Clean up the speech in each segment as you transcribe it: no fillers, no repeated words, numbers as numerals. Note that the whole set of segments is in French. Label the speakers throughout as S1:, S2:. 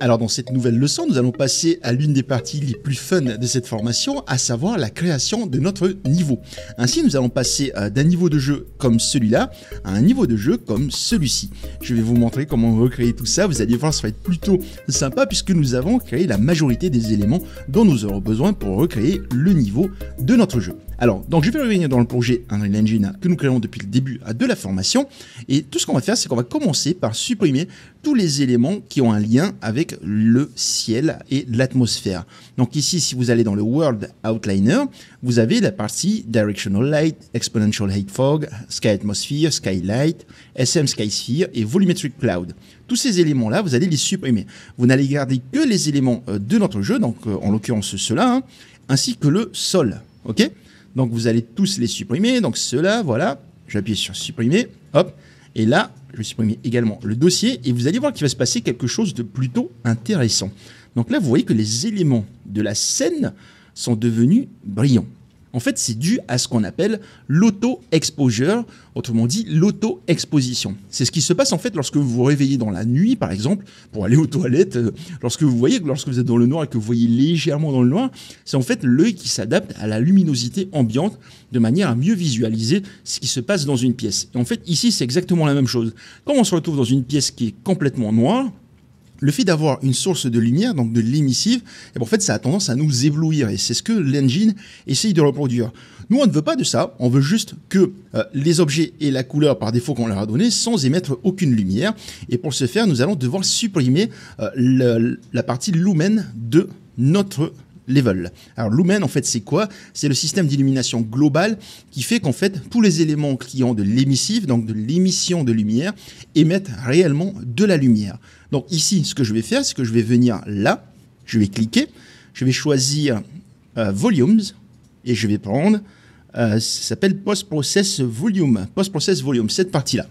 S1: Alors dans cette nouvelle leçon, nous allons passer à l'une des parties les plus fun de cette formation, à savoir la création de notre niveau. Ainsi, nous allons passer d'un niveau de jeu comme celui-là à un niveau de jeu comme celui-ci. Je vais vous montrer comment recréer tout ça. Vous allez voir, ça va être plutôt sympa puisque nous avons créé la majorité des éléments dont nous aurons besoin pour recréer le niveau de notre jeu. Alors, donc je vais revenir dans le projet Unreal Engine que nous créons depuis le début de la formation. Et tout ce qu'on va faire, c'est qu'on va commencer par supprimer tous les éléments qui ont un lien avec le ciel et l'atmosphère. Donc ici, si vous allez dans le World Outliner, vous avez la partie Directional Light, Exponential Height Fog, Sky Atmosphere, Skylight, SM Sky Sphere et Volumetric Cloud. Tous ces éléments-là, vous allez les supprimer. Vous n'allez garder que les éléments de notre jeu, donc en l'occurrence ceux-là, ainsi que le sol. Ok ? Donc vous allez tous les supprimer, donc ceux-là, voilà, j'appuie sur supprimer, hop, et là, je vais supprimer également le dossier, et vous allez voir qu'il va se passer quelque chose de plutôt intéressant. Donc là, vous voyez que les éléments de la scène sont devenus brillants. En fait, c'est dû à ce qu'on appelle l'auto-exposure, autrement dit l'auto-exposition. C'est ce qui se passe en fait lorsque vous vous réveillez dans la nuit, par exemple, pour aller aux toilettes. Lorsque vous êtes dans le noir et que vous voyez légèrement dans le noir, c'est en fait l'œil qui s'adapte à la luminosité ambiante de manière à mieux visualiser ce qui se passe dans une pièce. Et en fait, ici, c'est exactement la même chose. Quand on se retrouve dans une pièce qui est complètement noire, le fait d'avoir une source de lumière, donc de l'émissive, en fait, ça a tendance à nous éblouir. Et c'est ce que l'engine essaye de reproduire. Nous, on ne veut pas de ça. On veut juste que les objets aient la couleur par défaut qu'on leur a donnée sans émettre aucune lumière. Et pour ce faire, nous allons devoir supprimer la partie lumen de notre level. Alors lumen, en fait, c'est quoi? C'est le système d'illumination global qui fait qu'en fait, tous les éléments qui ont de l'émissive, donc de l'émission de lumière, émettent réellement de la lumière. Donc ici, ce que je vais faire, c'est que je vais venir là, je vais cliquer, je vais choisir Volumes, et je vais prendre, ça s'appelle Post-Process Volume, Post-Process Volume, cette partie-là.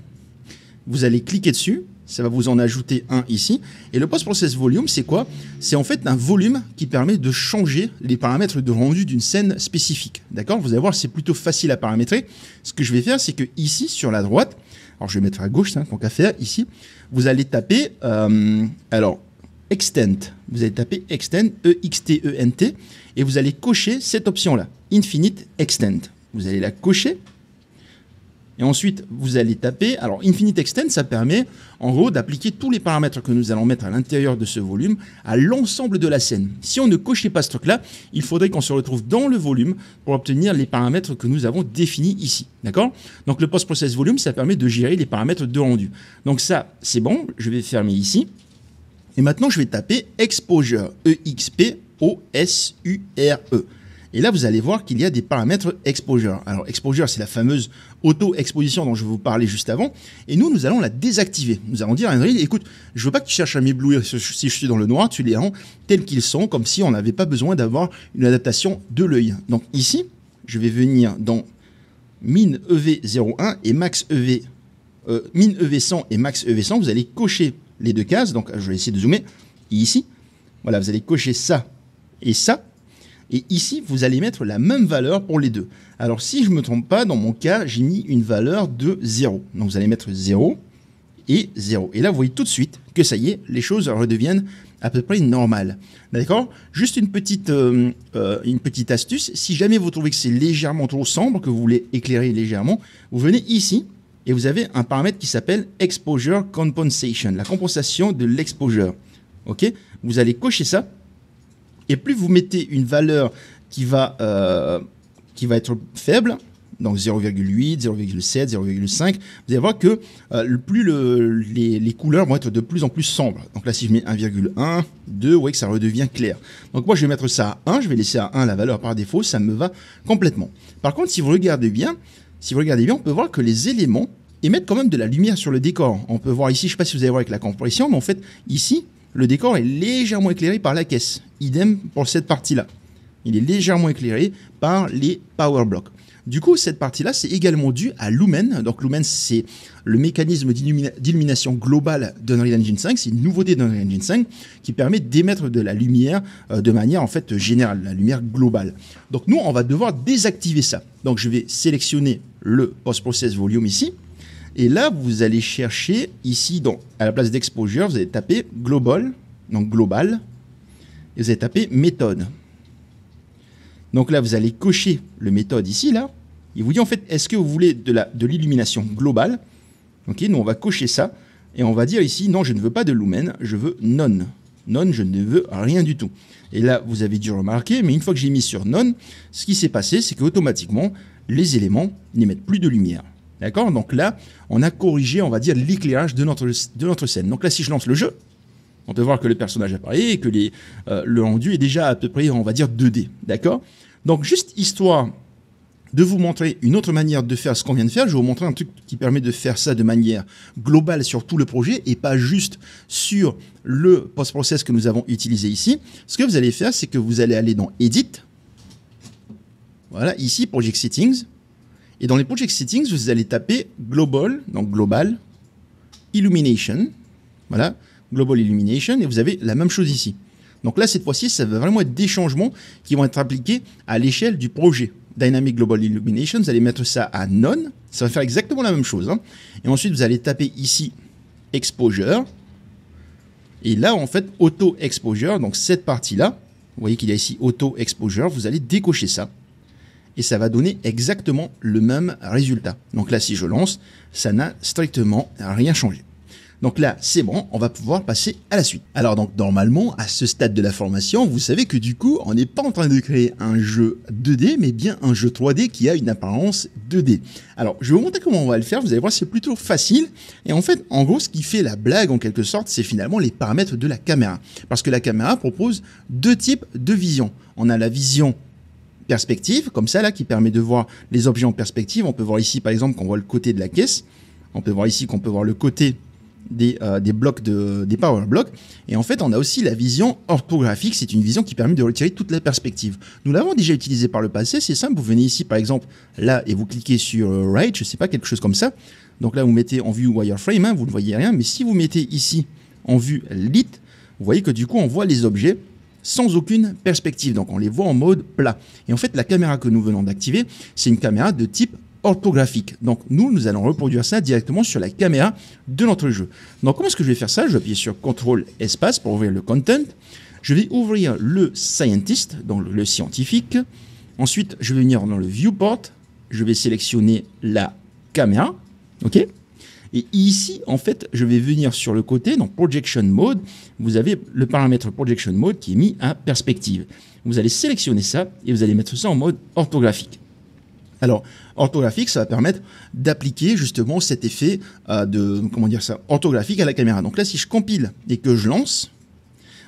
S1: Vous allez cliquer dessus, ça va vous en ajouter un ici. Et le Post-Process Volume, c'est quoi? C'est en fait un volume qui permet de changer les paramètres de rendu d'une scène spécifique. D'accord? Vous allez voir, c'est plutôt facile à paramétrer. Ce que je vais faire, c'est que ici, sur la droite, alors je vais mettre à gauche, tant qu'à faire, ici, vous allez taper, Extend. Vous allez taper Extend, E-X-T-E-N-T, et vous allez cocher cette option-là, Infinite Extend. Vous allez la cocher. Et ensuite, vous allez taper, alors Infinite Extend, ça permet en gros d'appliquer tous les paramètres que nous allons mettre à l'intérieur de ce volume à l'ensemble de la scène. Si on ne cochait pas ce truc-là, il faudrait qu'on se retrouve dans le volume pour obtenir les paramètres que nous avons définis ici. D'accord? Donc le Post-Process Volume, ça permet de gérer les paramètres de rendu. Donc ça, c'est bon, je vais fermer ici. Et maintenant, je vais taper Exposure, E-X-P-O-S-U-R-E. Et là, vous allez voir qu'il y a des paramètres exposure. Alors, exposure, c'est la fameuse auto-exposition dont je vous parlais juste avant. Et nous allons la désactiver. Nous allons dire à Unreal, écoute, je veux pas que tu cherches à m'éblouir si je suis dans le noir, tu les rends tels qu'ils sont, comme si on n'avait pas besoin d'avoir une adaptation de l'œil. Donc ici, je vais venir dans Min EV01 et Max EV, Min EV100 et Max EV100. Vous allez cocher les deux cases. Donc, je vais essayer de zoomer. Ici, voilà, vous allez cocher ça et ça. Et ici, vous allez mettre la même valeur pour les deux. Alors, si je ne me trompe pas, dans mon cas, j'ai mis une valeur de 0. Donc, vous allez mettre 0 et 0. Et là, vous voyez tout de suite que ça y est, les choses redeviennent à peu près normales. D'accord? Juste une petite astuce. Si jamais vous trouvez que c'est légèrement trop sombre, que vous voulez éclairer légèrement, vous venez ici et vous avez un paramètre qui s'appelle Exposure Compensation, la compensation de l'exposure. OK? Vous allez cocher ça. Et plus vous mettez une valeur qui va être faible, donc 0,8, 0,7, 0,5, vous allez voir que les couleurs vont être de plus en plus sombres. Donc là, si je mets 1,1, 2, vous voyez que ça redevient clair. Donc moi, je vais mettre ça à 1, je vais laisser à 1 la valeur par défaut, ça me va complètement. Par contre, si vous regardez bien, on peut voir que les éléments émettent quand même de la lumière sur le décor. On peut voir ici, je ne sais pas si vous allez voir avec la compression, mais en fait, ici, le décor est légèrement éclairé par la caisse. Idem pour cette partie-là. Il est légèrement éclairé par les power blocks. Du coup, cette partie-là, c'est également dû à Lumen. Donc, Lumen, c'est le mécanisme d'illumination globale d'Unreal Engine 5. C'est une nouveauté d'Unreal Engine 5 qui permet d'émettre de la lumière de manière en fait générale, la lumière globale. Donc, nous, on va devoir désactiver ça. Donc, je vais sélectionner le Post-Process Volume ici. Et là, vous allez chercher ici, à la place d'Exposure, vous allez taper Global donc global, et vous allez taper méthode. Donc là, vous allez cocher le méthode ici, là. Il vous dit en fait, est-ce que vous voulez de l'illumination globale? Ok, nous on va cocher ça, et on va dire ici, non, je ne veux pas de lumen, je veux none. None, je ne veux rien du tout. Et là, vous avez dû remarquer, mais une fois que j'ai mis sur none, ce qui s'est passé, c'est qu'automatiquement, les éléments n'émettent plus de lumière. D'accord? Donc là, on a corrigé, on va dire, l'éclairage de notre scène. Donc là, si je lance le jeu, on peut voir que le personnage apparaît et que le rendu est déjà à peu près, on va dire, 2D. D'accord? Donc juste histoire de vous montrer une autre manière de faire ce qu'on vient de faire, je vais vous montrer un truc qui permet de faire ça de manière globale sur tout le projet et pas juste sur le post-process que nous avons utilisé ici. Ce que vous allez faire, c'est que vous allez aller dans Edit, voilà, ici, Project Settings, et dans les Project Settings, vous allez taper Global, donc Global, Illumination, voilà, Global Illumination, et vous avez la même chose ici. Donc là, cette fois-ci, ça va vraiment être des changements qui vont être appliqués à l'échelle du projet. Dynamic Global Illumination, vous allez mettre ça à None, ça va faire exactement la même chose. Hein. Et ensuite, vous allez taper ici Exposure. Et là, en fait, Auto Exposure, donc cette partie-là, vous voyez qu'il y a ici Auto Exposure, vous allez décocher ça. Et ça va donner exactement le même résultat. Donc là, si je lance, ça n'a strictement rien changé. Donc là, c'est bon, on va pouvoir passer à la suite. Alors donc, normalement, à ce stade de la formation, vous savez que du coup, on n'est pas en train de créer un jeu 2D, mais bien un jeu 3D qui a une apparence 2D. Alors, je vais vous montrer comment on va le faire, vous allez voir, c'est plutôt facile. Et en fait, en gros, ce qui fait la blague, en quelque sorte, c'est finalement les paramètres de la caméra. Parce que la caméra propose deux types de vision. On a la vision perspective, comme ça, là, qui permet de voir les objets en perspective. On peut voir ici, par exemple, qu'on voit le côté de la caisse. On peut voir ici qu'on peut voir le côté des blocs des power blocks. Et en fait, on a aussi la vision orthographique. C'est une vision qui permet de retirer toute la perspective. Nous l'avons déjà utilisé par le passé. C'est simple. Vous venez ici, par exemple, là, et vous cliquez sur Right, je sais pas, quelque chose comme ça. Donc là, vous mettez en vue wireframe, hein, vous ne voyez rien. Mais si vous mettez ici en vue lit, vous voyez que du coup, on voit les objets sans aucune perspective. Donc, on les voit en mode plat. Et en fait, la caméra que nous venons d'activer, c'est une caméra de type orthographique. Donc, nous allons reproduire ça directement sur la caméra de notre jeu. Donc, comment est-ce que je vais faire ça? Je vais appuyer sur CTRL espace pour ouvrir le content. Je vais ouvrir le scientist, donc le scientifique. Ensuite, je vais venir dans le viewport. Je vais sélectionner la caméra. OK? Et ici, en fait, je vais venir sur le côté, dans Projection Mode. Vous avez le paramètre Projection Mode qui est mis à perspective. Vous allez sélectionner ça et vous allez mettre ça en mode orthographique. Alors, orthographique, ça va permettre d'appliquer justement cet effet orthographique à la caméra. Donc là, si je compile et que je lance,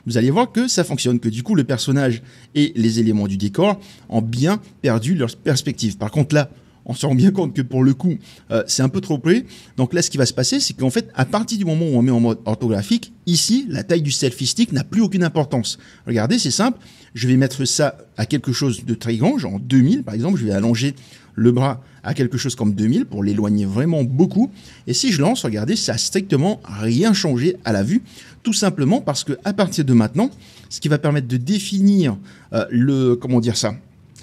S1: vous allez voir que ça fonctionne, que du coup, le personnage et les éléments du décor ont bien perdu leur perspective. Par contre, là, on se rend bien compte que pour le coup, c'est un peu trop près. Donc là, ce qui va se passer, c'est qu'en fait, à partir du moment où on met en mode orthographique, ici, la taille du selfie stick n'a plus aucune importance. Regardez, c'est simple. Je vais mettre ça à quelque chose de très grand, genre 2000 par exemple. Je vais allonger le bras à quelque chose comme 2000 pour l'éloigner vraiment beaucoup. Et si je lance, regardez, ça n'a strictement rien changé à la vue. Tout simplement parce qu'à partir de maintenant, ce qui va permettre de définir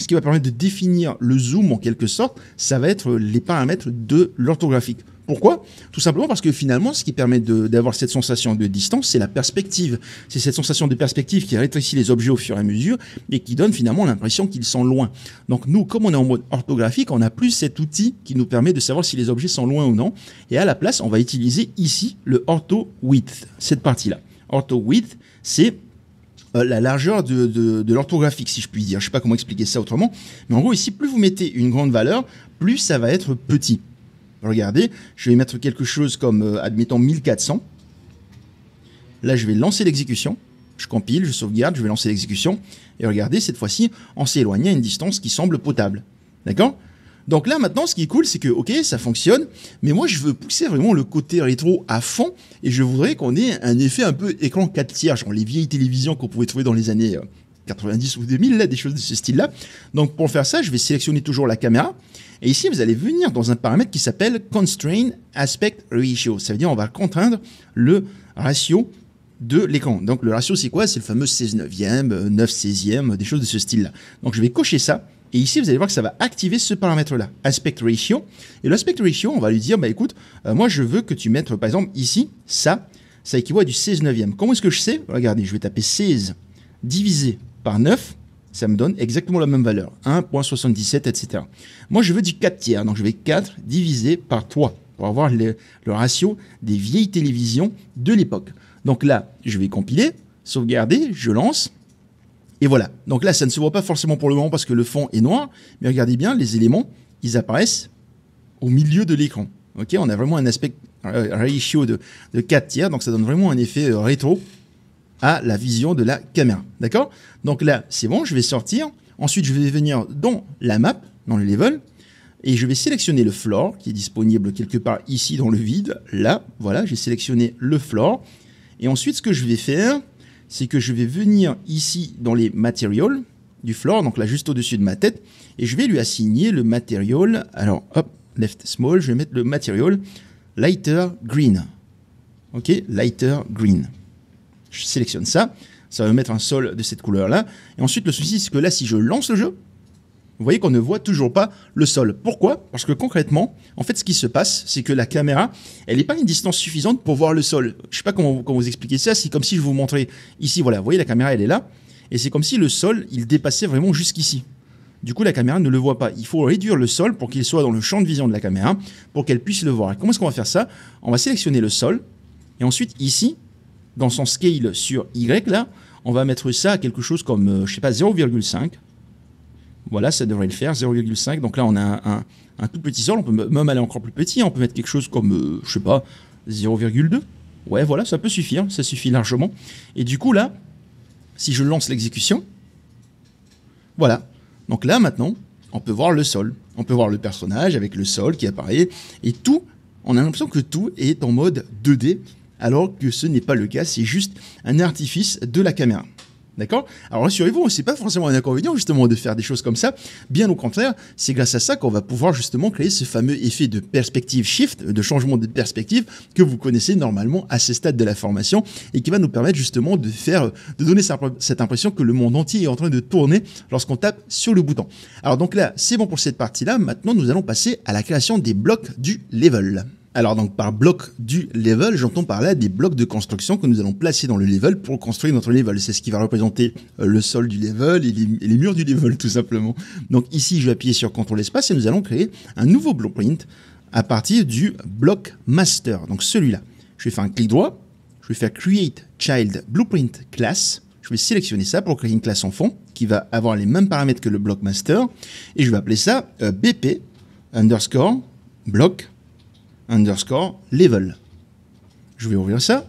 S1: ce qui va permettre de définir le zoom en quelque sorte, ça va être les paramètres de l'orthographique. Pourquoi? Tout simplement parce que finalement, ce qui permet d'avoir cette sensation de distance, c'est la perspective. C'est cette sensation de perspective qui rétrécit les objets au fur et à mesure et qui donne finalement l'impression qu'ils sont loin. Donc nous, comme on est en mode orthographique, on n'a plus cet outil qui nous permet de savoir si les objets sont loin ou non. Et à la place, on va utiliser ici le Ortho Width, cette partie-là. Ortho Width, c'est la largeur de l'orthographique, si je puis dire. Je ne sais pas comment expliquer ça autrement. Mais en gros, ici, plus vous mettez une grande valeur, plus ça va être petit. Regardez, je vais mettre quelque chose comme, admettons, 1400. Là, je vais lancer l'exécution. Je compile, je sauvegarde, je vais lancer l'exécution. Et regardez, cette fois-ci, on s'est éloigné à une distance qui semble potable. D'accord ? Donc là, maintenant, ce qui est cool, c'est que, ok, ça fonctionne, mais moi, je veux pousser vraiment le côté rétro à fond, et je voudrais qu'on ait un effet un peu écran 4 tiers, genre les vieilles télévisions qu'on pouvait trouver dans les années 90 ou 2000, là, des choses de ce style-là. Donc, pour faire ça, je vais sélectionner toujours la caméra, et ici, vous allez venir dans un paramètre qui s'appelle Constrain Aspect Ratio. Ça veut dire on va contraindre le ratio de l'écran. Donc, le ratio, c'est quoi? C'est le fameux 16/9, 9/16, des choses de ce style-là. Donc, je vais cocher ça. Et ici, vous allez voir que ça va activer ce paramètre-là, Aspect Ratio. Et l'aspect ratio, on va lui dire, bah écoute, moi je veux que tu mettes, par exemple, ici, ça ça équivaut à du 16 neuvième. Comment est-ce que je sais? Regardez, je vais taper 16 divisé par 9, ça me donne exactement la même valeur, 1,77, etc. Moi, je veux du 4 tiers, donc je vais 4 divisé par 3 pour avoir le ratio des vieilles télévisions de l'époque. Donc là, je vais compiler, sauvegarder, je lance, et voilà. Donc là, ça ne se voit pas forcément pour le moment parce que le fond est noir, mais regardez bien, les éléments, ils apparaissent au milieu de l'écran. Ok, on a vraiment un aspect ratio de 4 tiers, donc ça donne vraiment un effet rétro à la vision de la caméra. D'accord? Donc là, c'est bon, je vais sortir. Ensuite, je vais venir dans la map, dans le level, et je vais sélectionner le floor, qui est disponible quelque part ici dans le vide. Là, voilà, j'ai sélectionné le floor. Et ensuite, ce que je vais faire, c'est que je vais venir ici dans les materials du floor, donc là, juste au-dessus de ma tête, et je vais lui assigner le material. Alors, hop, left small, je vais mettre le material lighter green. Ok, lighter green. Je sélectionne ça, ça va me mettre un sol de cette couleur-là. Et ensuite, le souci, c'est que là, si je lance le jeu, vous voyez qu'on ne voit toujours pas le sol. Pourquoi? Parce que concrètement, en fait, ce qui se passe, c'est que la caméra, elle n'est pas à une distance suffisante pour voir le sol. Je ne sais pas comment vous expliquer ça. C'est comme si je vous montrais ici, voilà, vous voyez, la caméra, elle est là. Et c'est comme si le sol, il dépassait vraiment jusqu'ici. Du coup, la caméra ne le voit pas. Il faut réduire le sol pour qu'il soit dans le champ de vision de la caméra, pour qu'elle puisse le voir. Et comment est-ce qu'on va faire ça? On va sélectionner le sol. Et ensuite, ici, dans son scale sur Y, là, on va mettre ça à quelque chose comme, je sais pas, 0,5. Voilà, ça devrait le faire, 0,5. Donc là, on a un tout petit sol. On peut même aller encore plus petit. On peut mettre quelque chose comme, je sais pas, 0,2. Ouais, voilà, ça peut suffire. Ça suffit largement. Et du coup, là, si je lance l'exécution, voilà. Donc là, maintenant, on peut voir le sol. On peut voir le personnage avec le sol qui apparaît. Et tout, on a l'impression que tout est en mode 2D, alors que ce n'est pas le cas. C'est juste un artifice de la caméra. D'accord? Alors rassurez-vous, c'est pas forcément un inconvénient justement de faire des choses comme ça. Bien au contraire, c'est grâce à ça qu'on va pouvoir justement créer ce fameux effet de perspective shift, de changement de perspective que vous connaissez normalement à ce stade de la formation et qui va nous permettre justement de donner cette impression que le monde entier est en train de tourner lorsqu'on tape sur le bouton. Alors donc là, c'est bon pour cette partie-là. Maintenant, nous allons passer à la création des blocs du level. Alors donc par bloc du level, j'entends par là des blocs de construction que nous allons placer dans le level pour construire notre level. C'est ce qui va représenter le sol du level et les murs du level tout simplement. Donc ici, je vais appuyer sur CTRL espace et nous allons créer un nouveau blueprint à partir du bloc master. Donc celui-là, je vais faire un clic droit, je vais faire Create Child Blueprint Class. Je vais sélectionner ça pour créer une classe en fond qui va avoir les mêmes paramètres que le bloc master et je vais appeler ça BP underscore bloc underscore level. Je vais ouvrir ça.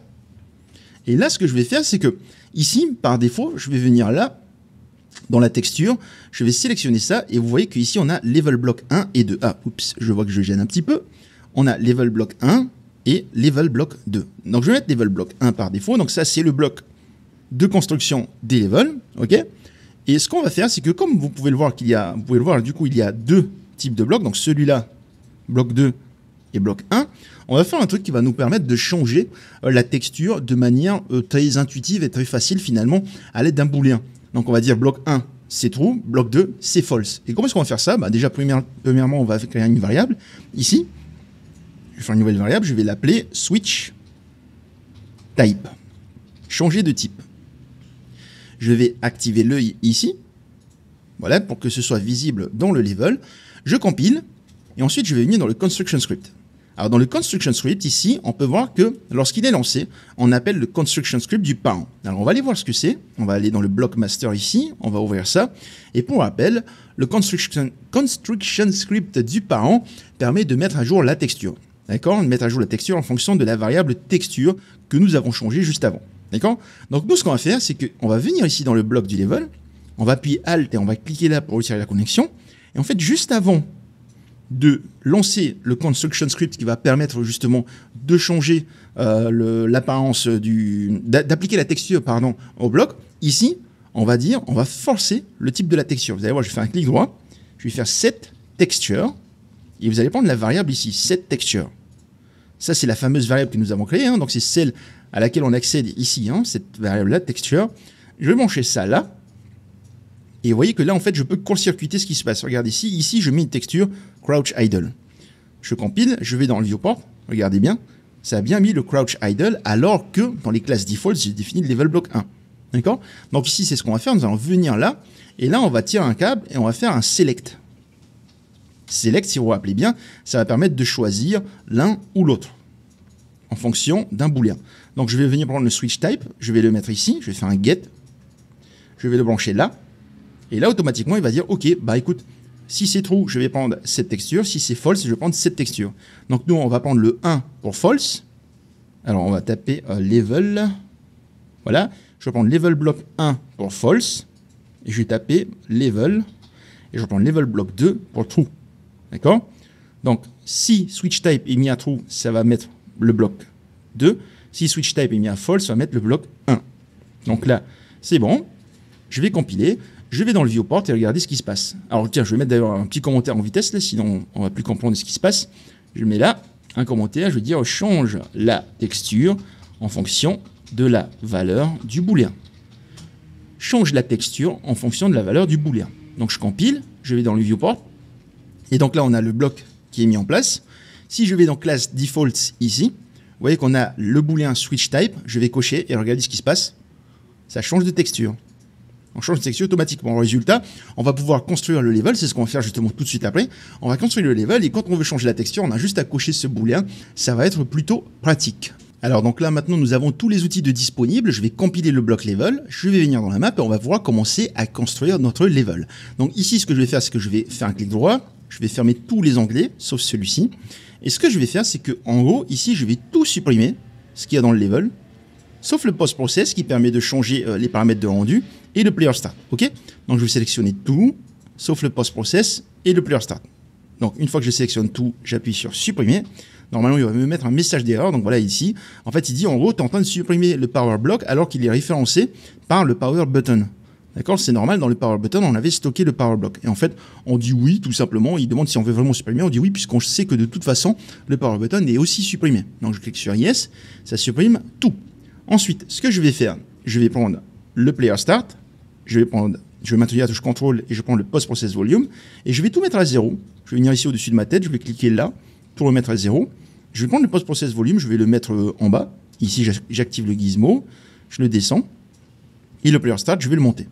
S1: Et là, ce que je vais faire, c'est que ici, par défaut, je vais venir là, dans la texture, je vais sélectionner ça, et vous voyez qu'ici, on a level block 1 et 2. Ah, oups, je vois que je gêne un petit peu. On a level block 1 et level block 2. Donc, je vais mettre level block 1 par défaut. Donc, ça, c'est le bloc de construction des levels. OK? Et ce qu'on va faire, c'est que comme vous pouvez le voir, du coup, il y a deux types de blocs. Donc, celui-là, bloc 2, et bloc 1, on va faire un truc qui va nous permettre de changer la texture de manière très intuitive et très facile finalement à l'aide d'un booléen. Donc on va dire bloc 1 c'est true, bloc 2 c'est false. Et comment est-ce qu'on va faire ça? Déjà premièrement on va créer une variable. Ici, je vais faire une nouvelle variable, je vais l'appeler switch type. Changer de type. Je vais activer l'œil ici, voilà, pour que ce soit visible dans le level. Je compile et ensuite je vais venir dans le construction script. Alors dans le construction script, ici, on peut voir que lorsqu'il est lancé, on appelle le construction script du parent. Alors on va aller voir ce que c'est. On va aller dans le bloc master ici, on va ouvrir ça. Et pour rappel, le construction script du parent permet de mettre à jour la texture. D'accord? De mettre à jour la texture en fonction de la variable texture que nous avons changée juste avant. D'accord? Donc nous, ce qu'on va faire, c'est qu'on va venir ici dans le bloc du level, on va appuyer Alt et on va cliquer là pour retirer la connexion. Et en fait, juste avant de lancer le construction script qui va permettre justement de changer l'apparence d'appliquer la texture au bloc. Ici, on va forcer le type de la texture. Vous allez voir, je fais un clic droit, je vais faire set texture et vous allez prendre la variable ici, set texture. Ça, c'est la fameuse variable que nous avons créée, donc c'est celle à laquelle on accède ici, cette variable-là, texture. Je vais brancher ça là. Et vous voyez que là, en fait, je peux court-circuiter ce qui se passe. Regardez ici, je mets une texture Crouch Idle. Je compile, je vais dans le viewport, regardez bien. ça a bien mis le crouch idle, alors que dans les classes default, j'ai défini le level block 1. D'accord? Donc ici, c'est ce qu'on va faire. Nous allons venir là, et là, on va tirer un câble et on va faire un select. Select, si vous vous rappelez bien, ça va permettre de choisir l'un ou l'autre en fonction d'un booléen. Donc je vais venir prendre le switch type, je vais le mettre ici, je vais faire un get, je vais le brancher là, et là, automatiquement, il va dire, ok, bah écoute, si c'est true, je vais prendre cette texture, si c'est false, je vais prendre cette texture. Donc nous, on va prendre le 1 pour false. Alors on va taper level, voilà, je vais prendre level block 1 pour false, et je vais taper level, et je vais prendre level block 2 pour true. D'accord? Donc, si switch type est mis à true, ça va mettre le bloc 2. Si switch type est mis à false, ça va mettre le bloc 1. Donc là, c'est bon. Je vais compiler. Je vais dans le viewport et regarder ce qui se passe. Alors tiens, je vais mettre d'ailleurs un petit commentaire en vitesse, là, sinon on ne va plus comprendre ce qui se passe. Je mets là un commentaire, je vais dire change la texture en fonction de la valeur du booléen. Change la texture en fonction de la valeur du booléen. Donc je compile, je vais dans le viewport. Et donc là, on a le bloc qui est mis en place. Si je vais dans classe defaults ici, vous voyez qu'on a le booléen switch type. Je vais cocher et regardez ce qui se passe. Ça change de texture. On change de texture automatiquement. Au résultat, on va pouvoir construire le level. C'est ce qu'on va faire justement tout de suite après. On va construire le level et quand on veut changer la texture, on a juste à cocher ce booléen. Ça va être plutôt pratique. Alors donc là maintenant nous avons tous les outils de disponibles, je vais compiler le bloc level, je vais venir dans la map et on va pouvoir commencer à construire notre level. Donc ici ce que je vais faire c'est que je vais faire un clic droit, je vais fermer tous les onglets sauf celui-ci. Et ce que je vais faire c'est que en gros ici je vais tout supprimer, ce qu'il y a dans le level, sauf le post-process qui permet de changer les paramètres de rendu et le player start. Ok? Donc je vais sélectionner tout, sauf le post-process et le player start. Donc une fois que je sélectionne tout, j'appuie sur supprimer. Normalement, il va me mettre un message d'erreur. Donc voilà, ici, en fait, il dit en gros, tu es en train de supprimer le power block alors qu'il est référencé par le power button. D'accord? C'est normal, dans le power button, on avait stocké le power block. Et en fait, on dit oui, tout simplement. Il demande si on veut vraiment supprimer. On dit oui, puisqu'on sait que de toute façon, le power button est aussi supprimé. Donc je clique sur yes, ça supprime tout. Ensuite, ce que je vais faire, je vais prendre le player start, je vais maintenir la touche contrôle et je prends le post-process volume et je vais tout mettre à 0. Je vais venir ici au-dessus de ma tête, je vais cliquer là, tout remettre à 0. Je vais prendre le post-process volume, je vais le mettre en bas. Ici, j'active le gizmo, je le descends. Et le player start, je vais le monter.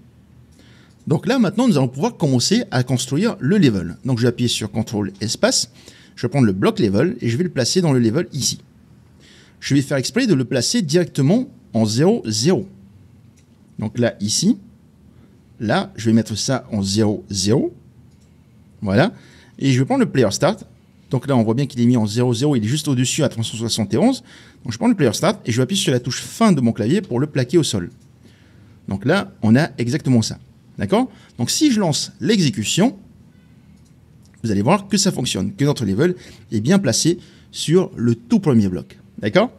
S1: Donc là, maintenant, nous allons pouvoir commencer à construire le level. Donc, je vais appuyer sur CTRL espace. Je vais prendre le bloc level et je vais le placer dans le level ici. Je vais faire exprès de le placer directement en 0, 0. Donc là, ici. Là, je vais mettre ça en 0, 0. Voilà. Et je vais prendre le player start. Donc là, on voit bien qu'il est mis en 0, 0, il est juste au-dessus à 371. Donc je prends le player start et je vais appuyer sur la touche fin de mon clavier pour le plaquer au sol. Donc là, on a exactement ça. D'accord? Donc si je lance l'exécution, vous allez voir que ça fonctionne, que notre level est bien placé sur le tout premier bloc. D'accord?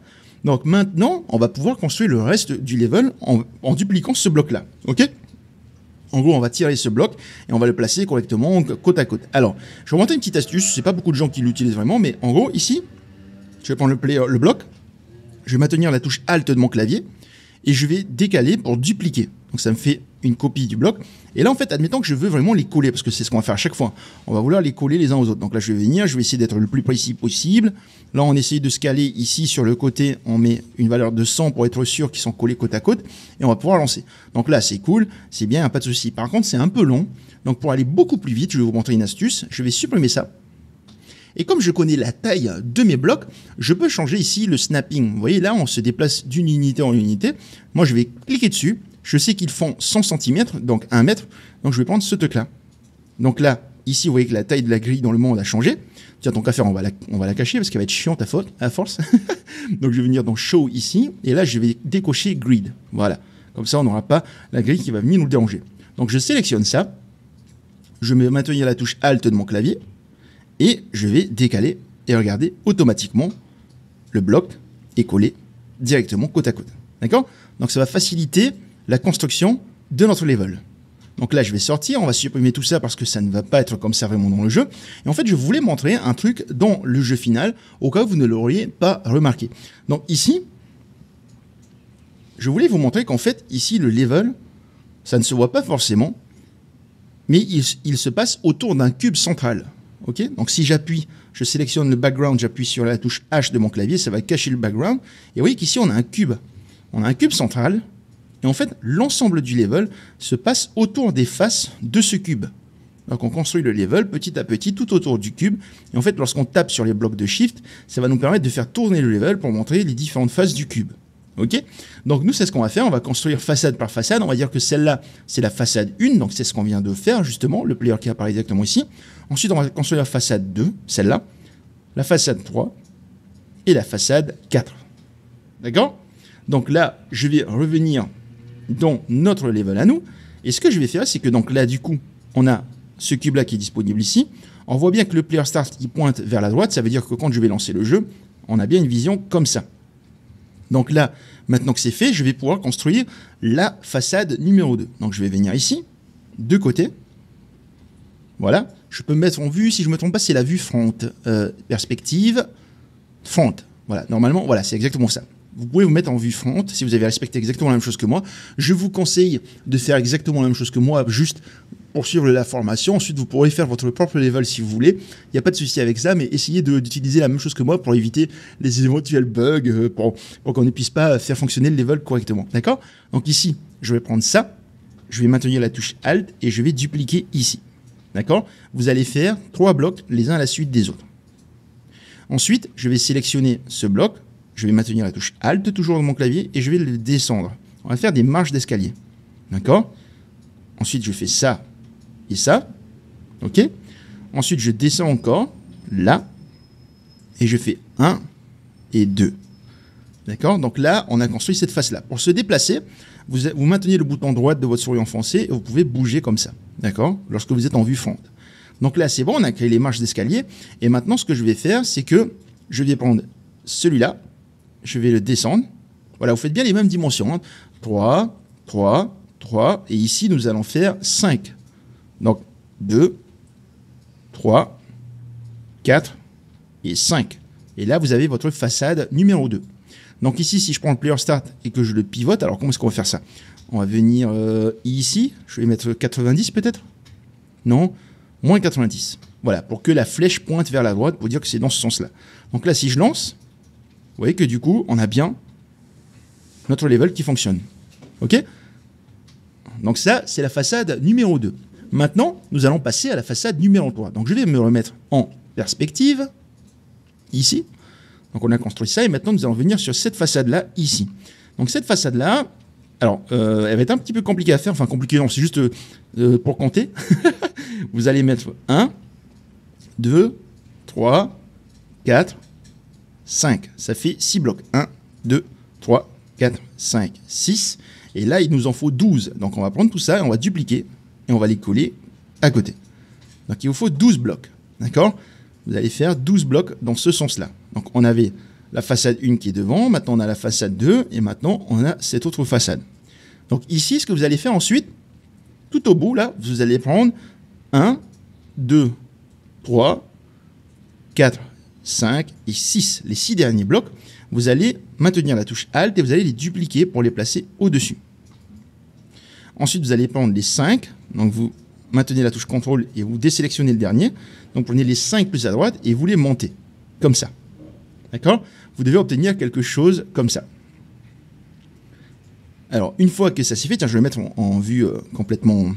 S1: Donc maintenant, on va pouvoir construire le reste du level en dupliquant ce bloc-là. Ok? En gros, on va tirer ce bloc et on va le placer correctement côte à côte. Alors, je vais vous montrer une petite astuce. C'est pas beaucoup de gens qui l'utilisent vraiment, mais en gros, ici, je vais prendre le bloc, je vais maintenir la touche Alt de mon clavier et je vais décaler pour dupliquer. Donc, ça me fait une copie du bloc. Et là, en fait, admettons que je veux vraiment les coller, parce que c'est ce qu'on va faire à chaque fois. On va vouloir les coller les uns aux autres. Donc là, je vais venir, je vais essayer d'être le plus précis possible. Là, on essaye de scaler ici sur le côté. On met une valeur de 100 pour être sûr qu'ils sont collés côte à côte. Et on va pouvoir lancer. Donc là, c'est cool, c'est bien, pas de souci. Par contre, c'est un peu long. Donc pour aller beaucoup plus vite, je vais vous montrer une astuce. Je vais supprimer ça. Et comme je connais la taille de mes blocs, je peux changer ici le snapping. Vous voyez, là, on se déplace d'une unité en unité. Moi, je vais cliquer dessus. Je sais qu'ils font 100 cm, donc 1 mètre. Donc, je vais prendre ce truc-là. Donc là, ici, vous voyez que la taille de la grille dans le monde a changé. Tiens, tant qu'à faire, on va la cacher parce qu'elle va être chiante à force. Donc, je vais venir dans Show ici. Et là, je vais décocher Grid. Voilà. Comme ça, on n'aura pas la grille qui va venir nous déranger. Donc, je sélectionne ça. Je vais maintenir la touche Alt de mon clavier. Et je vais décaler. Et regardez, automatiquement, le bloc est collé directement côte à côte. D'accord? Donc, ça va faciliter la construction de notre level. Donc là, je vais sortir, on va supprimer tout ça parce que ça ne va pas être comme ça vraiment dans le jeu. Et en fait, je voulais montrer un truc dans le jeu final, au cas où vous ne l'auriez pas remarqué. Donc ici, je voulais vous montrer qu'en fait, ici, le level, ça ne se voit pas forcément, mais il se passe autour d'un cube central. Okay? Donc si j'appuie je sélectionne le background, j'appuie sur la touche H de mon clavier, ça va cacher le background. Et vous voyez qu'ici, on a un cube. On a un cube central. Et en fait, l'ensemble du level se passe autour des faces de ce cube. Donc on construit le level petit à petit tout autour du cube. Et en fait, lorsqu'on tape sur les blocs de Shift, ça va nous permettre de faire tourner le level pour montrer les différentes faces du cube. Ok? Donc nous, c'est ce qu'on va faire. On va construire façade par façade. On va dire que celle-là, c'est la façade 1. Donc c'est ce qu'on vient de faire, justement, le player qui apparaît exactement ici. Ensuite, on va construire la façade 2, celle-là, la façade 3 et la façade 4. D'accord? Donc là, je vais revenir dans notre level à nous. Et ce que je vais faire, c'est que donc là, du coup, on a ce cube-là qui est disponible ici. On voit bien que le player start il pointe vers la droite. Ça veut dire que quand je vais lancer le jeu, on a bien une vision comme ça. Donc là, maintenant que c'est fait, je vais pouvoir construire la façade numéro 2. Donc je vais venir ici, de côté. Voilà. Je peux me mettre en vue, si je ne me trompe pas, c'est la vue front. Perspective, front. Voilà, normalement, voilà, c'est exactement ça. Vous pouvez vous mettre en vue front si vous avez respecté exactement la même chose que moi. Je vous conseille de faire exactement la même chose que moi, juste pour suivre la formation. Ensuite, vous pourrez faire votre propre level si vous voulez. Il n'y a pas de souci avec ça, mais essayez d'utiliser la même chose que moi pour éviter les éventuels bugs, pour qu'on ne puisse pas faire fonctionner le level correctement. D'accord? Donc ici, je vais prendre ça, je vais maintenir la touche Alt et je vais dupliquer ici. D'accord? Vous allez faire 3 blocs les uns à la suite des autres. Ensuite, je vais sélectionner ce bloc. Je vais maintenir la touche Alt toujours dans mon clavier et je vais le descendre. On va faire des marches d'escalier. D'accord? Ensuite, je fais ça et ça. OK? Ensuite, je descends encore là et je fais 1 et 2. D'accord? Donc là, on a construit cette face-là. Pour se déplacer, vous maintenez le bouton droit de votre souris enfoncé et vous pouvez bouger comme ça. D'accord? Lorsque vous êtes en vue front. Donc là, c'est bon, on a créé les marches d'escalier. Et maintenant, ce que je vais faire, c'est que je vais prendre celui-là. Je vais le descendre. Voilà, vous faites bien les mêmes dimensions. Hein. 3, 3, 3. Et ici, nous allons faire 5. Donc, 2, 3, 4 et 5. Et là, vous avez votre façade numéro 2. Donc ici, si je prends le player start et que je le pivote, alors comment est-ce qu'on va faire ça? On va venir ici. Je vais mettre 90 peut-être? Non, moins 90. Voilà, pour que la flèche pointe vers la droite, pour dire que c'est dans ce sens-là. Donc là, si je lance... Vous voyez que du coup, on a bien notre level qui fonctionne. OK? Donc ça, c'est la façade numéro 2. Maintenant, nous allons passer à la façade numéro 3. Donc je vais me remettre en perspective, ici. Donc on a construit ça, et maintenant nous allons venir sur cette façade-là, ici. Donc cette façade-là, alors, elle va être un petit peu compliquée à faire. Enfin, compliquée, non, c'est juste pour compter. Vous allez mettre 1, 2, 3, 4... 5, ça fait 6 blocs. 1, 2, 3, 4, 5, 6. Et là, il nous en faut 12. Donc, on va prendre tout ça et on va dupliquer et on va les coller à côté. Donc, il vous faut 12 blocs. D'accord? Vous allez faire 12 blocs dans ce sens-là. Donc, on avait la façade 1 qui est devant. Maintenant, on a la façade 2. Et maintenant, on a cette autre façade. Donc, ici, ce que vous allez faire ensuite, tout au bout, là, vous allez prendre 1, 2, 3, 4, 5 et 6, les 6 derniers blocs, vous allez maintenir la touche Alt et vous allez les dupliquer pour les placer au-dessus. Ensuite, vous allez prendre les 5, donc vous maintenez la touche CTRL et vous désélectionnez le dernier. Donc, prenez les 5 plus à droite et vous les montez, comme ça. D'accord? Vous devez obtenir quelque chose comme ça. Alors, une fois que ça s'est fait, tiens, je vais le mettre en vue complètement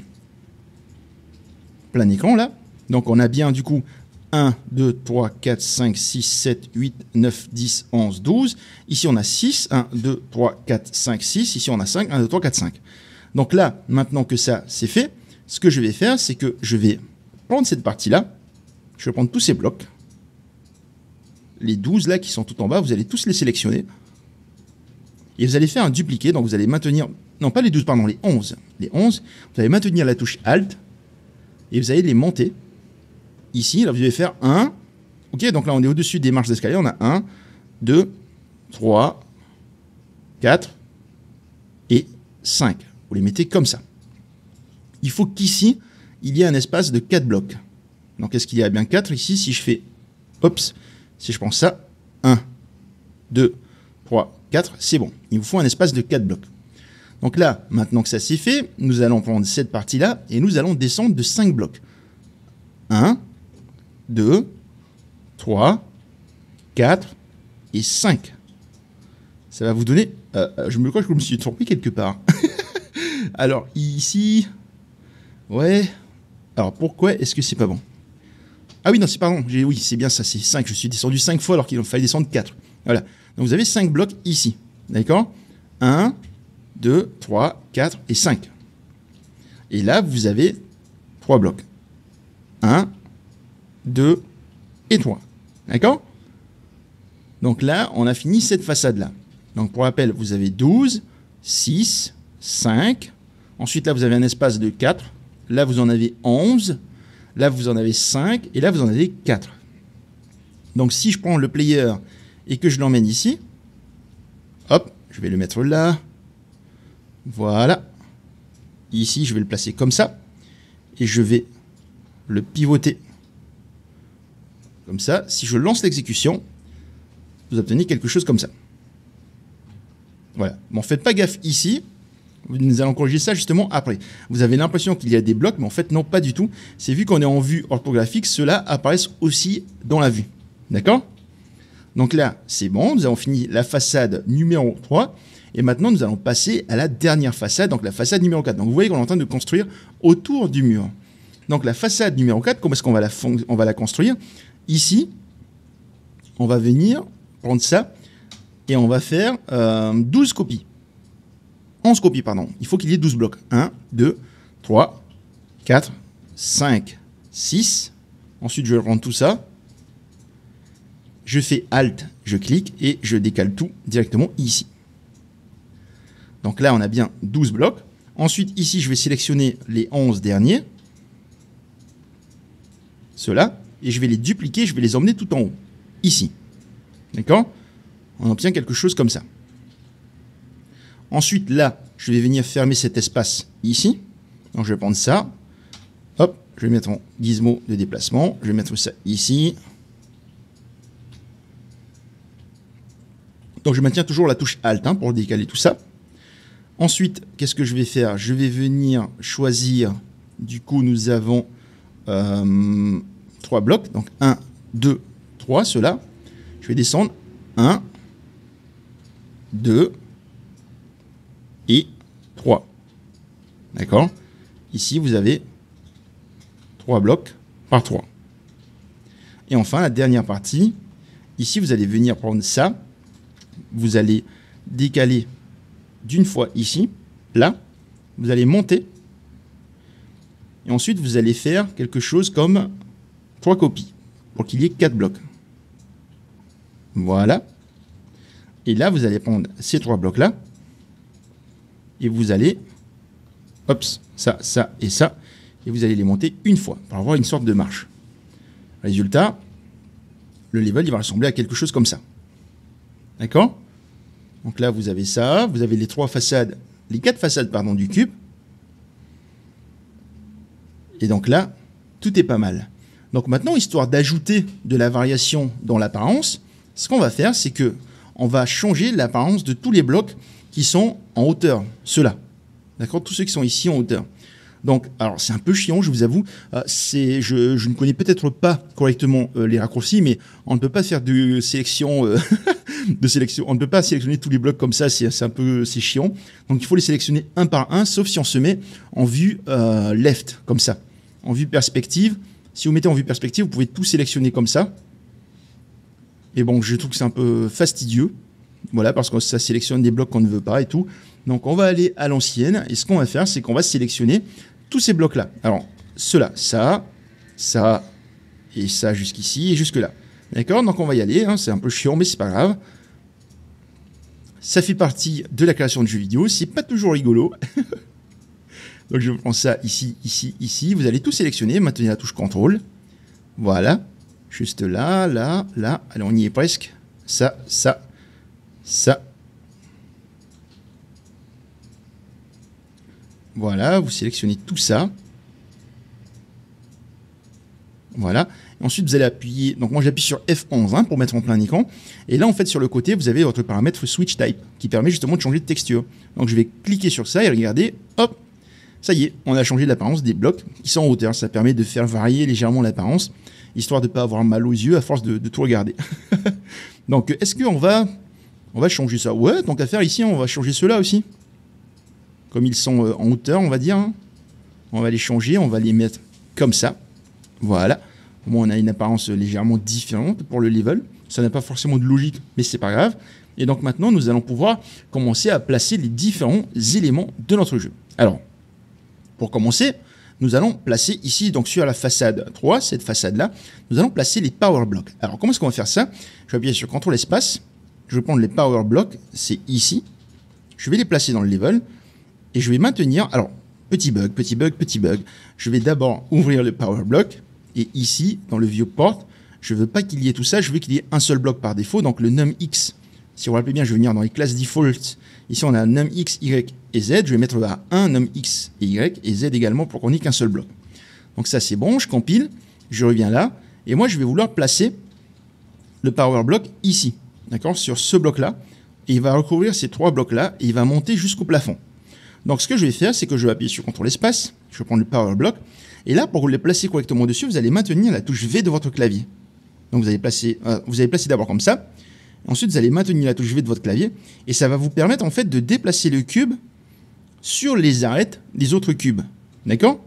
S1: plein écran, là. Donc, on a bien, du coup, 1, 2, 3, 4, 5, 6, 7, 8, 9, 10, 11, 12. Ici, on a 6. 1, 2, 3, 4, 5, 6. Ici, on a 5. 1, 2, 3, 4, 5. Donc là, maintenant que ça, c'est fait, ce que je vais faire, c'est que je vais prendre cette partie-là. Je vais prendre tous ces blocs. Les 12 là qui sont tout en bas, vous allez tous les sélectionner. Et vous allez faire un dupliqué. Donc, vous allez maintenir... Non, pas les 12, pardon, les 11. Les 11, vous allez maintenir la touche Alt. Et vous allez les monter. Ici, là, vous allez faire 1. OK, donc là, on est au-dessus des marches d'escalier. On a 1, 2, 3, 4 et 5. Vous les mettez comme ça. Il faut qu'ici, il y ait un espace de 4 blocs. Donc, est-ce qu'il y a bien 4 ici? Si je fais, oups, si je prends ça, 1, 2, 3, 4, c'est bon. Il vous faut un espace de 4 blocs. Donc là, maintenant que ça c'est fait, nous allons prendre cette partie-là et nous allons descendre de 5 blocs. 1, 2, 3, 4 et 5. Ça va vous donner... je me crois que je me suis trompé quelque part. Alors, ici... Ouais... Alors, pourquoi est-ce que c'est pas bon? Ah oui, non, c'est pardon. Oui, c'est bien ça, c'est 5. Je suis descendu 5 fois alors qu'il fallait descendre 4. Voilà. Donc, vous avez 5 blocs ici. D'accord? 1, 2, 3, 4 et 5. Et là, vous avez 3 blocs. 1, 2 et 3. D'accord? Donc là, on a fini cette façade-là. Donc, pour rappel, vous avez 12, 6, 5. Ensuite, là, vous avez un espace de 4. Là, vous en avez 11. Là, vous en avez 5. Et là, vous en avez 4. Donc, si je prends le player et que je l'emmène ici, hop, je vais le mettre là. Voilà. Ici, je vais le placer comme ça. Et je vais le pivoter comme ça. Si je lance l'exécution, vous obtenez quelque chose comme ça. Voilà. Bon, faites pas gaffe ici. Nous allons corriger ça justement après. Vous avez l'impression qu'il y a des blocs, mais en fait, non, pas du tout. C'est vu qu'on est en vue orthographique, ceux-là apparaissent aussi dans la vue. D'accord? Donc là, c'est bon. Nous avons fini la façade numéro 3. Et maintenant, nous allons passer à la dernière façade, donc la façade numéro 4. Donc vous voyez qu'on est en train de construire autour du mur. Donc la façade numéro 4, comment est-ce qu'on va la construire? Ici, on va venir prendre ça et on va faire 12 copies. 11 copies, pardon. Il faut qu'il y ait 12 blocs. 1, 2, 3, 4, 5, 6. Ensuite, je vais prendre tout ça. Je fais Alt, je clique et je décale tout directement ici. Donc là, on a bien 12 blocs. Ensuite, ici, je vais sélectionner les 11 derniers. Ceux-là. Et je vais les dupliquer, je vais les emmener tout en haut. Ici. D'accord? On obtient quelque chose comme ça. Ensuite, là, je vais venir fermer cet espace ici. Donc, je vais prendre ça. Hop, je vais mettre mon gizmo de déplacement. Je vais mettre ça ici. Donc, je maintiens toujours la touche Alt pour décaler tout ça. Ensuite, qu'est-ce que je vais faire? Je vais venir choisir. Du coup, nous avons 3 blocs. Donc, 1, 2, 3, ceux-là. Je vais descendre. 1, 2 et 3. D'accord? Ici, vous avez 3 blocs par 3. Et enfin, la dernière partie. Ici, vous allez venir prendre ça. Vous allez décaler d'une fois ici. Là, vous allez monter. Et ensuite, vous allez faire quelque chose comme 3 copies pour qu'il y ait 4 blocs. Voilà. Et là, vous allez prendre ces 3 blocs-là. Et vous allez, hop, ça, ça et ça. Et vous allez les monter une fois pour avoir une sorte de marche. Résultat, le level, il va ressembler à quelque chose comme ça. D'accord? Donc là, vous avez ça. Vous avez les 4 façades, pardon, du cube. Et donc là, tout est pas mal. Donc maintenant, histoire d'ajouter de la variation dans l'apparence, ce qu'on va faire, c'est que on va changer l'apparence de tous les blocs qui sont en hauteur, ceux-là. D'accord? Tous ceux qui sont ici en hauteur. Donc, alors c'est un peu chiant, je vous avoue. Je ne connais peut-être pas correctement les raccourcis, mais on ne peut pas faire de sélection, on ne peut pas sélectionner tous les blocs comme ça, c'est chiant. Donc il faut les sélectionner un par un, sauf si on se met en vue left, comme ça. En vue perspective. Si vous mettez en vue perspective, vous pouvez tout sélectionner comme ça. Et bon, je trouve que c'est un peu fastidieux. Voilà, parce que ça sélectionne des blocs qu'on ne veut pas et tout. Donc, on va aller à l'ancienne. Et ce qu'on va faire, c'est qu'on va sélectionner tous ces blocs-là. Alors, ceux-là, ça, ça, et ça jusqu'ici et jusque-là. D'accord? Donc, on va y aller. C'est un peu chiant, mais c'est pas grave. Ça fait partie de la création de jeux vidéo. C'est pas toujours rigolo. Donc, je prends ça ici, ici, ici. Vous allez tout sélectionner. Maintenez la touche CTRL. Voilà. Juste là, là, là. Allez, on y est presque. Ça, ça, ça. Voilà, vous sélectionnez tout ça. Voilà. Et ensuite, vous allez appuyer. Donc, moi, j'appuie sur F11 pour mettre en plein écran. Et là, en fait, sur le côté, vous avez votre paramètre Switch Type qui permet justement de changer de texture. Donc, je vais cliquer sur ça et regardez, hop, Ça y est, on a changé l'apparence des blocs qui sont en hauteur. Ça permet de faire varier légèrement l'apparence, histoire de ne pas avoir mal aux yeux à force de tout regarder. Donc, est-ce qu'on va changer ça? Ouais, tant qu'à faire ici, on va changer ceux-là aussi. Comme ils sont en hauteur, on va dire. Hein. On va les changer, on va les mettre comme ça. Voilà. Au moins, on a une apparence légèrement différente pour le level. Ça n'a pas forcément de logique, mais c'est pas grave. Et donc maintenant, nous allons pouvoir commencer à placer les différents éléments de notre jeu. Alors, pour commencer, nous allons placer ici, donc sur la façade 3, cette façade-là, nous allons placer les power blocks. Alors, comment est-ce qu'on va faire ça? Je vais appuyer sur CTRL espace. Je vais prendre les power blocks, c'est ici. Je vais les placer dans le level. Et je vais maintenir... Alors, petit bug. Je vais d'abord ouvrir le power block. Et ici, dans le viewport, je ne veux pas qu'il y ait tout ça. Je veux qu'il y ait un seul bloc par défaut, donc le numX. Si vous vous rappelez bien, je vais venir dans les classes default. Ici, on a numX, Y et Z. Je vais mettre à 1 numX et Y et Z également pour qu'on n'ait qu'un seul bloc. Donc ça, c'est bon. Je compile. Je reviens là. Et moi, je vais vouloir placer le power block ici. D'accord? Sur ce bloc-là. Et il va recouvrir ces 3 blocs-là. Et il va monter jusqu'au plafond. Donc, ce que je vais faire, c'est que je vais appuyer sur CTRL espace. Je vais prendre le power block. Et là, pour les placer correctement dessus, vous allez maintenir la touche V de votre clavier. Donc, vous allez placer d'abord comme ça. Ensuite, vous allez maintenir la touche V de votre clavier et ça va vous permettre en fait de déplacer le cube sur les arêtes des autres cubes. D'accord?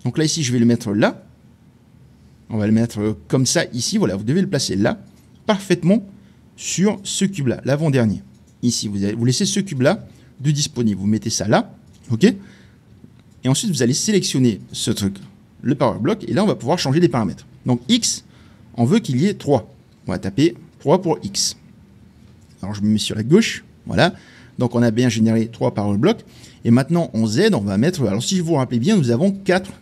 S1: Donc là, ici, je vais le mettre là. On va le mettre comme ça ici. Voilà, vous devez le placer là, parfaitement sur ce cube-là, l'avant-dernier. Ici, vous laissez ce cube-là de disponible. Vous mettez ça là, ok? Et ensuite, vous allez sélectionner ce truc, le power block, et là, on va pouvoir changer les paramètres. Donc X, on veut qu'il y ait 3. On va taper 3 pour X. Alors, je me mets sur la gauche. Voilà. Donc, on a bien généré 3 power blocks. Et maintenant, en Z, on va mettre... Alors, si vous vous rappelez bien, nous avons 4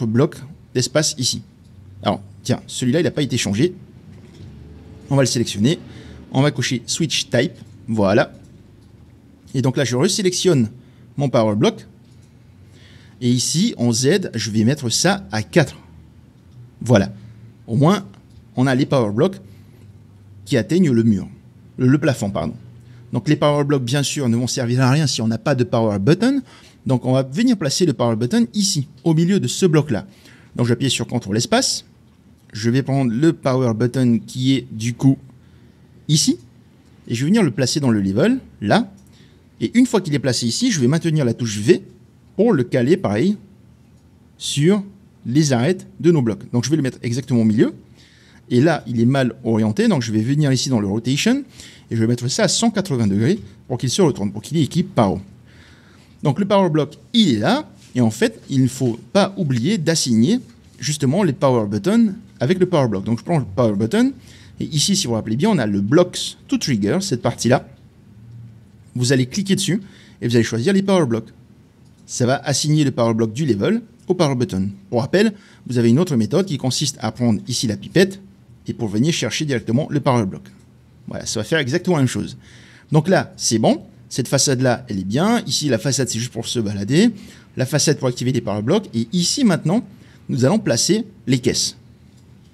S1: blocs d'espace ici. Alors, tiens, celui-là, il n'a pas été changé. On va le sélectionner. On va cocher Switch Type. Voilà. Et donc là, je resélectionne mon power block. Et ici, en Z, je vais mettre ça à 4. Voilà. Au moins, on a les power blocks qui atteignent le mur. Le plafond, pardon. Donc les power blocks, bien sûr, ne vont servir à rien si on n'a pas de power button. Donc on va venir placer le power button ici, au milieu de ce bloc-là. Donc je vais appuyer sur CTRL espace. Je vais prendre le power button qui est du coup ici. Et je vais venir le placer dans le level, là. Et une fois qu'il est placé ici, je vais maintenir la touche V pour le caler, pareil, sur les arêtes de nos blocs. Donc je vais le mettre exactement au milieu. Et là, il est mal orienté, donc je vais venir ici dans le rotation et je vais mettre ça à 180 degrés pour qu'il se retourne, pour qu'il ait équipe power. Donc le power block, il est là. Et en fait, il ne faut pas oublier d'assigner justement les power buttons avec le power block. Donc je prends le power button et ici, si vous vous rappelez bien, on a le blocks to trigger, cette partie-là. Vous allez cliquer dessus et vous allez choisir les power blocks. Ça va assigner le power block du level au power button. Pour rappel, vous avez une autre méthode qui consiste à prendre ici la pipette et pour venir chercher directement le power block. Voilà, ça va faire exactement la même chose. Donc là, c'est bon. Cette façade-là, elle est bien. Ici, la façade, c'est juste pour se balader. La façade pour activer les power blocks. Et ici, maintenant, nous allons placer les caisses.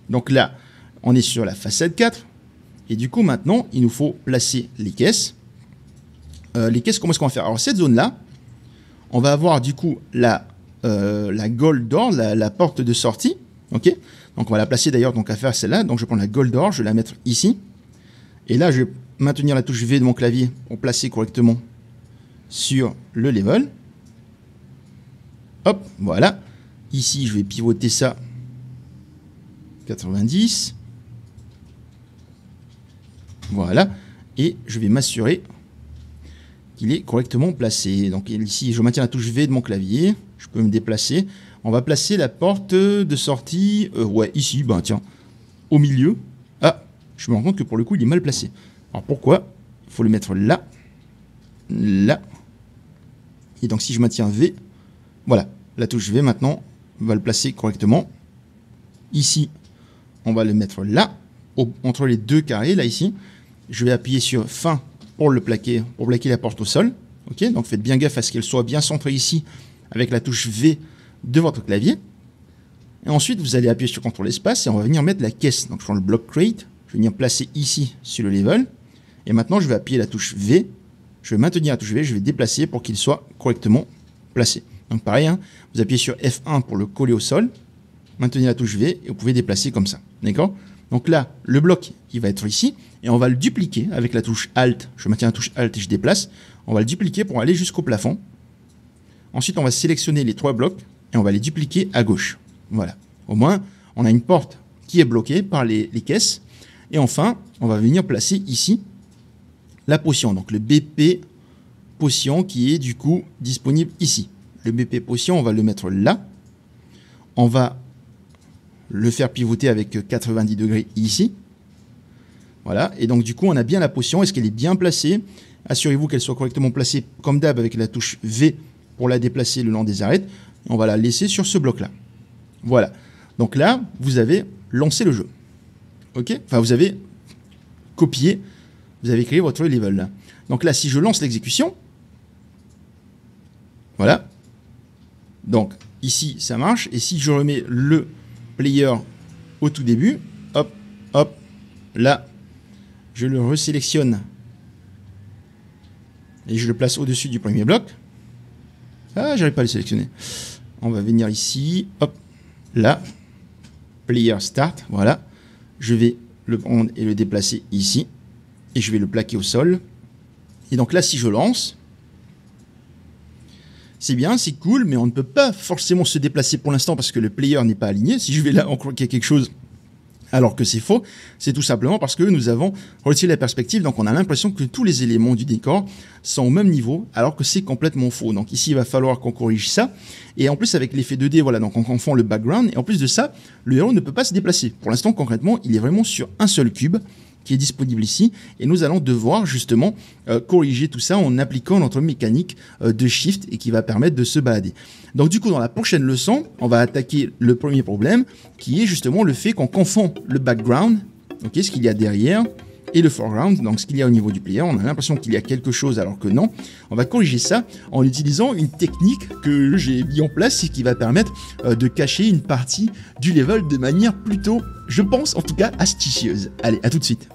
S1: Donc là, on est sur la façade 4. Et du coup, maintenant, il nous faut placer les caisses. Les caisses, comment est-ce qu'on va faire? Alors, cette zone-là, on va avoir du coup la gold door, la porte de sortie. Ok? Donc, on va la placer d'ailleurs, donc à faire celle-là. Donc, je prends la gold door, je vais la mettre ici. Et là, je vais maintenir la touche V de mon clavier pour placer correctement sur le level. Hop, voilà. Ici, je vais pivoter ça 90. Voilà. Et je vais m'assurer qu'il est correctement placé. Donc ici, je maintiens la touche V de mon clavier. Je peux me déplacer. On va placer la porte de sortie, ouais, ici, ben tiens, au milieu. Ah, je me rends compte que pour le coup, il est mal placé. Alors pourquoi? Il faut le mettre là, là. Et donc si je maintiens V, voilà, la touche V maintenant, on va le placer correctement. Ici, on va le mettre là, entre les deux carrés, là ici. Je vais appuyer sur fin pour le plaquer, pour plaquer la porte au sol. Ok, donc faites bien gaffe à ce qu'elle soit bien centrée ici avec la touche V de votre clavier. Et ensuite, vous allez appuyer sur CTRL espace et on va venir mettre la caisse. Donc je prends le block crate, je vais venir placer ici sur le level. Et maintenant, je vais appuyer la touche V. Je vais maintenir la touche V, je vais déplacer pour qu'il soit correctement placé. Donc pareil, hein, vous appuyez sur F1 pour le coller au sol, maintenez la touche V et vous pouvez déplacer comme ça. D'accord? Donc là, le bloc, il va être ici et on va le dupliquer avec la touche Alt. Je maintiens la touche Alt et je déplace. On va le dupliquer pour aller jusqu'au plafond. Ensuite, on va sélectionner les 3 blocs et on va les dupliquer à gauche. Voilà. Au moins, on a une porte qui est bloquée par les caisses. Et enfin, on va venir placer ici la potion. Donc le BP potion qui est du coup disponible ici. Le BP potion, on va le mettre là. On va le faire pivoter avec 90 degrés ici. Voilà. Et donc du coup, on a bien la potion. Est-ce qu'elle est bien placée? Assurez-vous qu'elle soit correctement placée comme d'hab avec la touche V pour la déplacer le long des arêtes. On va la laisser sur ce bloc-là. Voilà. Donc là, vous avez lancé le jeu. OK? Enfin, vous avez copié, vous avez créé votre level là. Donc là, si je lance l'exécution, voilà. Donc ici, ça marche. Et si je remets le player au tout début, hop, hop, là, je le resélectionne et je le place au-dessus du premier bloc. Ah, j'arrive pas à le sélectionner. On va venir ici, hop, là, player start, voilà. Je vais le prendre et le déplacer ici. Et je vais le plaquer au sol. Et donc là, si je lance, c'est bien, c'est cool, mais on ne peut pas forcément se déplacer pour l'instant parce que le player n'est pas aligné. Si je vais là, on croit qu'il y a quelque chose alors que c'est faux. C'est tout simplement parce que nous avons retiré la perspective. Donc on a l'impression que tous les éléments du décor sont au même niveau alors que c'est complètement faux. Donc ici, il va falloir qu'on corrige ça. Et en plus, avec l'effet 2D, voilà, donc on confond le background. Et en plus de ça, le héros ne peut pas se déplacer. Pour l'instant, concrètement, il est vraiment sur un seul cube qui est disponible ici, et nous allons devoir justement corriger tout ça en appliquant notre mécanique de shift et qui va permettre de se balader. Donc du coup, dans la prochaine leçon, on va attaquer le premier problème qui est justement le fait qu'on confond le background, okay, ce qu'il y a derrière, et le foreground, donc ce qu'il y a au niveau du player. On a l'impression qu'il y a quelque chose alors que non. On va corriger ça en utilisant une technique que j'ai mis en place et qui va permettre de cacher une partie du level de manière plutôt, je pense en tout cas, astucieuse. Allez, à tout de suite.